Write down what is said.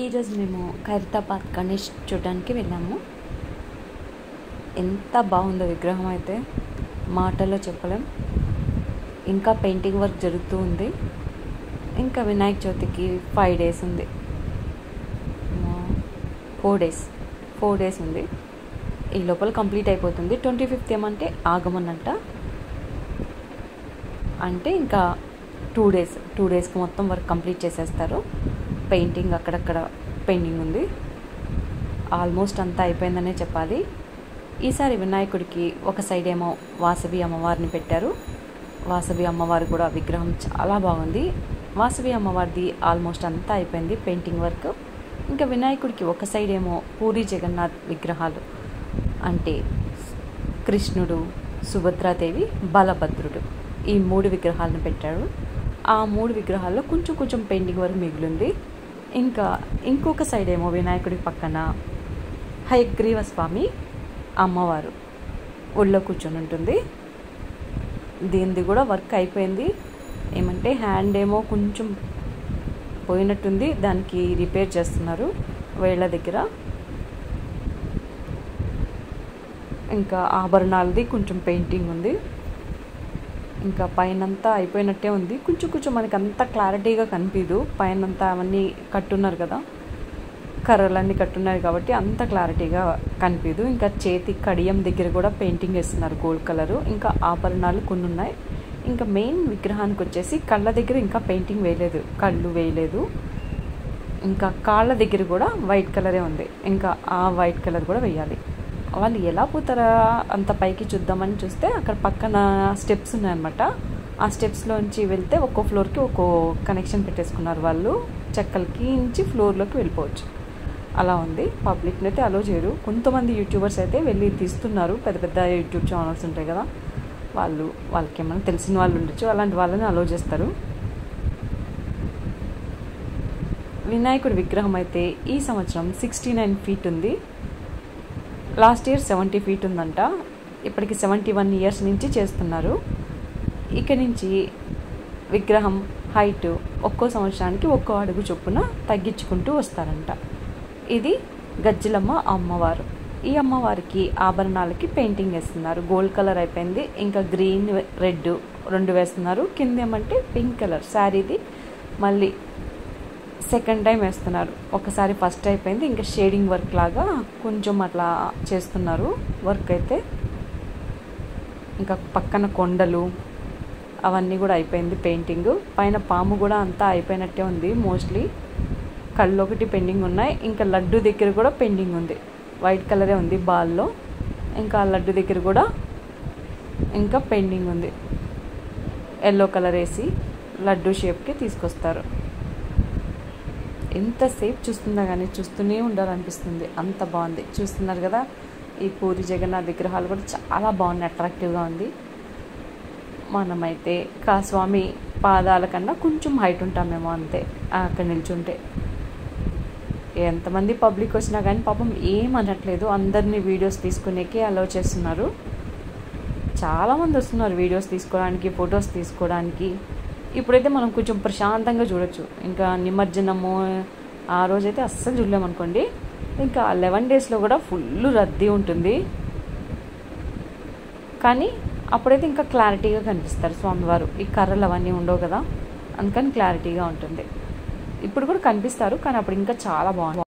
ఈరోజు మేము ఖైరతాబాద్ గణేష్ చూడడానికి వెళ్ళాము. ఎంత బాగుందో విగ్రహం అయితే మాటల్లో చెప్పలేం. ఇంకా పెయింటింగ్ వర్క్ జరుగుతూ ఉంది. ఇంకా వినాయక చవితికి 5 days ఉంది, 4 days ఉంది. ఈ లోపల కంప్లీట్ అయిపోతుంది. 25th ఏమంటే ఆగమనంట, అంటే ఇంకా 2 daysకి మొత్తం వర్క్ కంప్లీట్ చేసేస్తారు. పెయింటింగ్ అక్కడక్కడ పెయింటింగ్ ఉంది, ఆల్మోస్ట్ అంతా అయిపోయిందనే చెప్పాలి. ఈసారి వినాయకుడికి ఒక సైడ్ ఏమో వాసవి అమ్మవారిని పెట్టారు. వాసవి అమ్మవారు కూడా విగ్రహం చాలా బాగుంది. వాసవి అమ్మవారిది ఆల్మోస్ట్ అంతా అయిపోయింది పెయింటింగ్ వర్క్. ఇంకా వినాయకుడికి ఒక సైడ్ ఏమో పూరి జగన్నాథ్ విగ్రహాలు, అంటే కృష్ణుడు, సుభద్రాదేవి, బలభద్రుడు, ఈ 3 విగ్రహాలను పెట్టాడు. ఆ 3 విగ్రహాల్లో కొంచెం పెయింటింగ్ వర్క్ మిగిలింది. ఇంకా ఇంకొక సైడ్ ఏమో వినాయకుడి పక్కన హయగ్రీవ స్వామి అమ్మవారు ఒళ్ళో కూర్చొని ఉంటుంది. దీనిది కూడా వర్క్ అయిపోయింది. ఏమంటే హ్యాండ్ ఏమో కొంచెం పోయినట్టుంది, దానికి రిపేర్ చేస్తున్నారు వేళ్ళ దగ్గర. ఇంకా ఆభరణాలది కొంచెం పెయింటింగ్ ఉంది. ఇంకా పైనంతా అయిపోయినట్టే ఉంది. కొంచెం మనకి అంత క్లారిటీగా కనిపించదు. పైనంతా అవన్నీ కట్టున్నారు కదా, కర్రలన్నీ కట్టున్నారు కాబట్టి అంత క్లారిటీగా కనిపించదు. ఇంకా చేతి కడియం దగ్గర కూడా పెయింటింగ్ వేస్తున్నారు గోల్డ్ కలరు. ఇంకా ఆభరణాలు కొన్ని ఉన్నాయి. ఇంకా మెయిన్ విగ్రహానికి వచ్చేసి కళ్ళ దగ్గర ఇంకా పెయింటింగ్ వేయలేదు, కళ్ళు వేయలేదు. ఇంకా కాళ్ళ దగ్గర కూడా వైట్ కలరే ఉంది. ఇంకా ఆ వైట్ కలర్ కూడా వేయాలి. వాళ్ళు ఎలా పోతారా అంత పైకి చూద్దామని చూస్తే అక్కడ పక్కన స్టెప్స్ ఉన్నాయన్నమాట. ఆ స్టెప్స్లోంచి వెళ్తే ఒక్కో ఫ్లోర్కి ఒక్కో కనెక్షన్ పెట్టేసుకున్నారు వాళ్ళు. చెక్కలకి నుంచి ఫ్లోర్లోకి వెళ్ళిపోవచ్చు, అలా ఉంది. పబ్లిక్ని అయితే అలో చేయరు. కొంతమంది యూట్యూబర్స్ అయితే వెళ్ళి తీస్తున్నారు. పెద్ద యూట్యూబ్ ఛానల్స్ ఉంటాయి కదా, వాళ్ళకి ఏమైనా తెలిసిన వాళ్ళు ఉండొచ్చు, అలాంటి వాళ్ళని అలో చేస్తారు. వినాయకుడి విగ్రహం అయితే ఈ సంవత్సరం 69 feet ఉంది. లాస్ట్ ఇయర్ 70 feet ఉందంట. ఇప్పటికి 71 years నుంచి చేస్తున్నారు. ఇక నుంచి విగ్రహం హైట్ ఒక్కో సంవత్సరానికి ఒక్కో అడుగు చొప్పున తగ్గించుకుంటూ వస్తారంట. ఇది గజ్జలమ్మ అమ్మవారు. ఈ అమ్మవారికి ఆభరణాలకి పెయింటింగ్ వేస్తున్నారు. గోల్డ్ కలర్ అయిపోయింది. ఇంకా గ్రీన్, రెడ్ 2 వేస్తున్నారు. కింద ఏమంటే పింక్ కలర్ శారీది మళ్ళీ సెకండ్ టైం వేస్తున్నారు. ఒకసారి ఫస్ట్ అయిపోయింది, ఇంకా షేడింగ్ వర్క్ లాగా కొంచెం అట్లా చేస్తున్నారు వర్క్ అయితే. ఇంకా పక్కన కొండలు అవన్నీ కూడా అయిపోయింది పెయింటింగ్. పైన పాము కూడా అంతా అయిపోయినట్టే ఉంది మోస్ట్లీ. కళ్ళు ఒకటి పెండింగ్ ఉన్నాయి. ఇంకా లడ్డు దగ్గర కూడా పెండింగ్ ఉంది. వైట్ కలరే ఉంది బాల్లో. ఇంకా లడ్డు దగ్గర కూడా ఇంకా పెండింగ్ ఉంది. ఎల్లో కలర్ వేసి లడ్డు షేప్కి తీసుకొస్తారు. ఎంతసేపు చూస్తుందా కానీ చూస్తూనే ఉండాలనిపిస్తుంది, అంత బాగుంది. చూస్తున్నారు కదా, ఈ పూరి జగన్నాథ్ విగ్రహాలు కూడా చాలా బాగున్నాయి, అట్రాక్టివ్గా ఉంది. మనమైతే స్వామి పాదాల కన్నా కొంచెం హైట్ ఉంటామేమో అంతే అక్కడ నిల్చుంటే. ఎంతమంది పబ్లిక్ వచ్చినా కానీ పాపం ఏమనట్లేదు. అందరినీ వీడియోస్ తీసుకునేకే అలౌ చేస్తున్నారు. చాలామంది వస్తున్నారు వీడియోస్ తీసుకోవడానికి, ఫొటోస్ తీసుకోవడానికి. ఇప్పుడైతే మనం కొంచెం ప్రశాంతంగా చూడొచ్చు. ఇంకా నిమజ్జనము ఆ రోజైతే అస్సలు చూడలేమనుకోండి. ఇంకా 11 daysలో కూడా ఫుల్ రద్దీ ఉంటుంది. కానీ అప్పుడైతే ఇంకా క్లారిటీగా కనిపిస్తారు స్వామివారు. ఈ కర్రలు అవన్నీ ఉండవు కదా, అందుకని క్లారిటీగా ఉంటుంది. ఇప్పుడు కూడా కనిపిస్తారు, కానీ అప్పుడు ఇంకా చాలా బాగుంది.